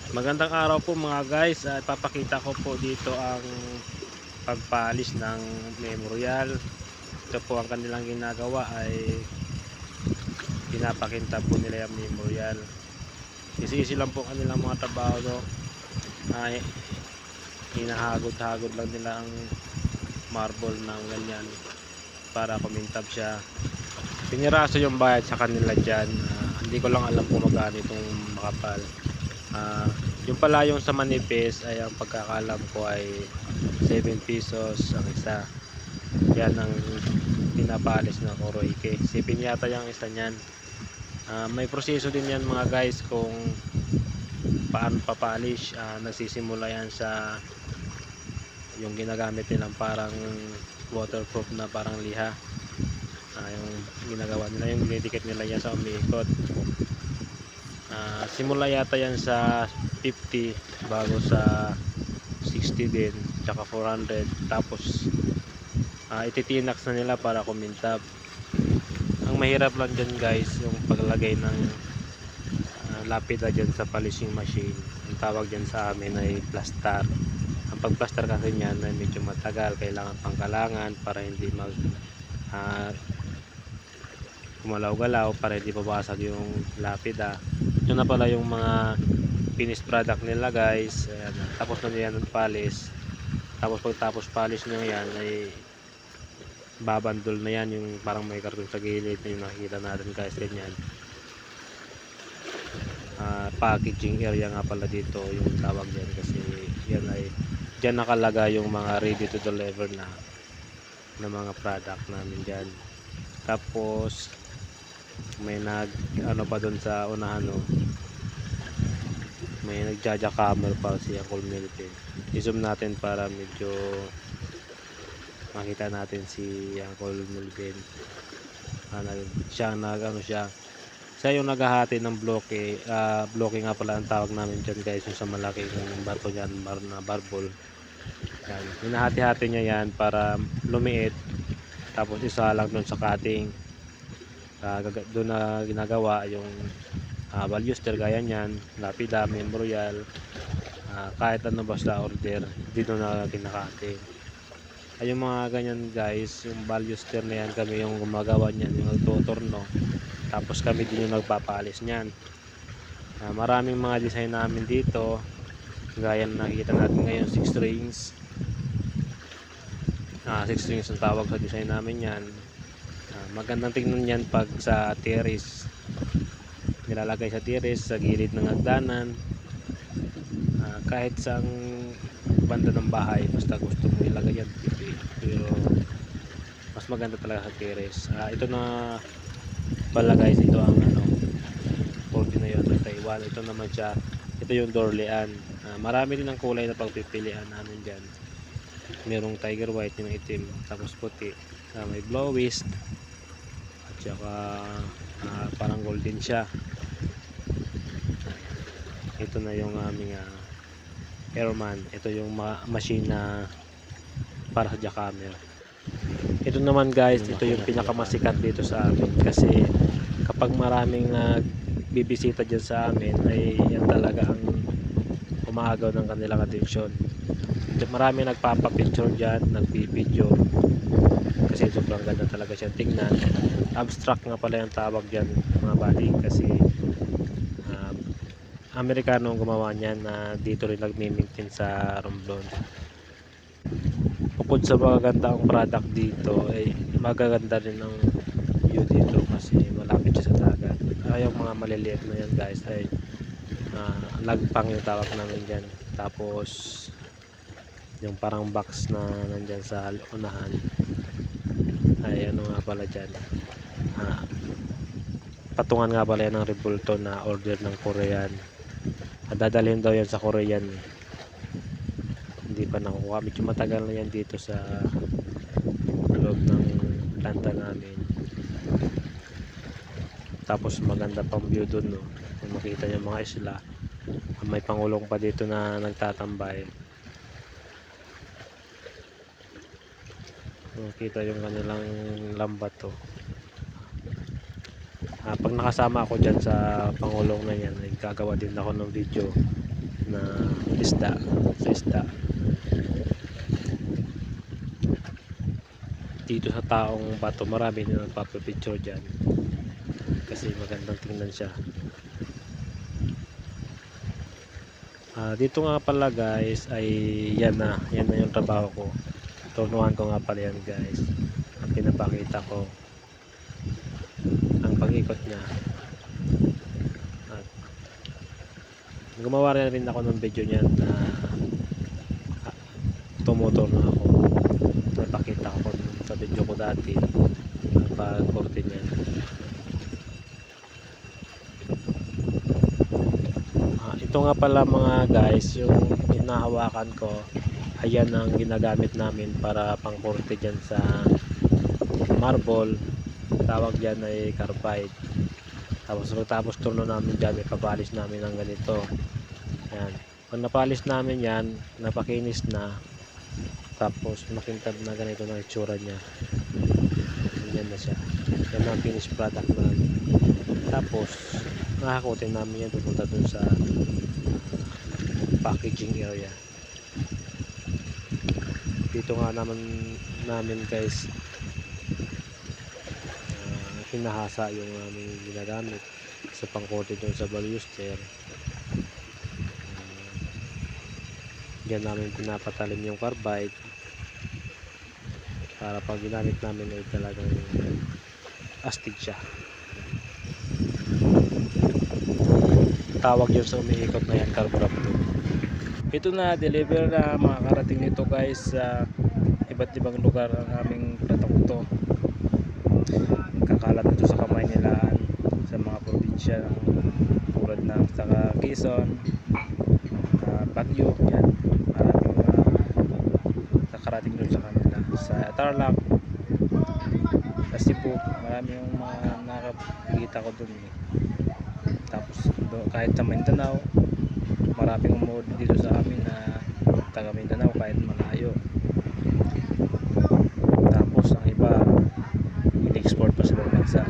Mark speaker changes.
Speaker 1: Magandang araw po mga guys, at papakita ko po dito ang pagpalis ng memorial. Ito po ang kanilang ginagawa, ay pinapakinta po nila yung memorial. Easy lang po kanilang mga trabaho, no? Ay hinahagod-hagod lang nila ang marble ng ganyan para kumintab siya. Piniraso yung bayad sa kanila dyan. Hindi ko lang alam kung magkano itong makapal. Yung pala yung sa manipis ay ang pagkakalam ko ay 7 pesos ang isa. Yan ang pinapalis ng Oroike. 7 yata yung isa niyan. May proseso din yan mga guys kung paano papalis. Nagsisimula yan sa yung ginagamit nilang parang waterproof na parang liha. Yung ginagawa nila, yung dinidikit nila yan sa umiikot. Simula yata yan sa 50 bago sa 60 din, tsaka 400, tapos ititinax na nila para kumintab. Ang mahirap lang dyan guys, yung paglagay ng lapida dyan sa polishing machine. Ang tawag dyan sa amin ay plaster. Ang pagplaster kasi nyan ay medyo matagal, kailangan pangkalangan para hindi mag gumalaw-galaw, para hindi babasag yung lapida. Ito na pala yung mga finished product nila guys. Ayan, tapos na yan ng polish. Tapos pagtapos polish nyo yan ay babandol na yan, yung parang may karton sa gilid na yung nakikita natin guys, ganyan. Packaging area nga pala dito yung tawag dyan, kasi yan ay dyan nakalagay yung mga ready to deliver na mga product namin dyan. Tapos may ano pa doon sa unahan, no? May nagjajakammer pa si Uncle Melvin. I-zoom natin para medyo makita natin si Uncle Melvin. Siya yung naghahati ng bloke. Bloke nga pala ang tawag namin dyan guys, yung sa malaking bato dyan na barbol. Yan, hinahati-hati niya yan para lumiit, tapos isa lang doon sa cutting. Doon na ginagawa yung baluster gaya nyan, lapida, memorial, kahit ano basta order, dito na kinakating. Ay yung mga ganyan guys, yung baluster na yan, kami yung gumagawa nyan, yung nagtuturno, tapos kami din yung nagpapalis nyan. Maraming mga design namin dito, gaya na nakikita natin ngayon, 6 strings. 6 strings ang tawag sa design namin yan. Magandang tingnan yan pag sa terrace, nilalagay sa terrace, sa gilid ng hagdanan, kahit sa banda ng bahay, basta gusto mo ilagay yan. Pero mas maganda talaga sa terrace. Ito na pala guys, ito ang 40 na yun ng Taiwan. Ito naman siya, ito yung Dorlean. Marami din ang kulay na pagpipilian namin dyan. Merong tiger white, yung itim, tapos puti, may blowish, at saka parang golden siya. Ito na yung aming Airman. Ito yung machine na para sa jackhammer. Ito naman guys, ito yung pinakamasikat dito sa amin, kasi kapag maraming nagbibisita dyan sa amin, ay yan talaga ang umaagaw ng kanilang atensyon. Marami nagpapapicture dyan, nagbibideo, kasi sobrang ganda talaga siya tingnan. Abstract nga pala yung tawag dyan mga buddy, kasi Amerikano ang gumawa niyan, na dito rin nagmi-maintain sa Romblon. Bukod sa magaganda ang product dito, ay magaganda rin ang view dito kasi malapit siya sa dagat. Yung mga maliliit na yan guys ay lagpang yung tawag namin dyan. Tapos yung parang box na nandyan sa unahan ay ano nga pala dyan, patungan nga pala yan ng Revolton na order ng Korean. Dadalhin daw yan sa Korean, hindi pa nakukuha. Medyo matagal na yan dito sa loob ng planta namin. Tapos maganda pang view dun, no? Kung makita nyo mga isla, may pangulong pa dito na nagtatambay. Makita yung kanilang lambat to. Pag nakasama ako dyan sa pangulong na yan, ay gagawa din ako ng video na isda sa isda. Dito sa taong bato marami na nagpapapicture dyan kasi magandang tingnan siya. Dito nga pala guys ay yan na yung trabaho ko. Tunuan ko nga pala yan guys, ang pinapakita ko ang pag-ikot niya. At gumawa rin ako ng video niyan na tumutor na ako. Napakita ko sa video ko dati ang pag-korte niyan. Ito nga pala mga guys, yung hinahawakan ko, ayan ang ginagamit namin para pang-korte dyan sa marble. Tawag dyan ay carbide. Tapos turno namin dyan, ipapalis namin ng ganito. Ayan. Pag napalis namin yan, napakinis na, tapos makintab na ganito na itsura nya. Yan na siya. Yan ang finished product namin. Tapos nakakutin namin yan pupunta dun sa packaging area. Dito nga namin guys hinahasa yung aming ginagamit sa pangkorte dun sa baluster. Diyan namin pinapatalim yung carbide para pag ginamit namin ay talagang astig siya. Tawag yun sa umiikot na yan, carburetor. Ito na, deliver na mga karating nito guys sa iba't ibang lugar ang aming produkto. Kakalat ito sa kamay nila sa mga probinsya tulad ng sa Quezon, Baguio, yan. Maraming nakarating doon sa kanila. Sa Tarlac, sa Cebu, marami yung mga nakakita ko doon eh. Tapos kahit sa Mindanao, maraming umuod dito sa amin na taga Mindanao kahit malayo. Tapos ang iba in-export pa sa ibang bansa.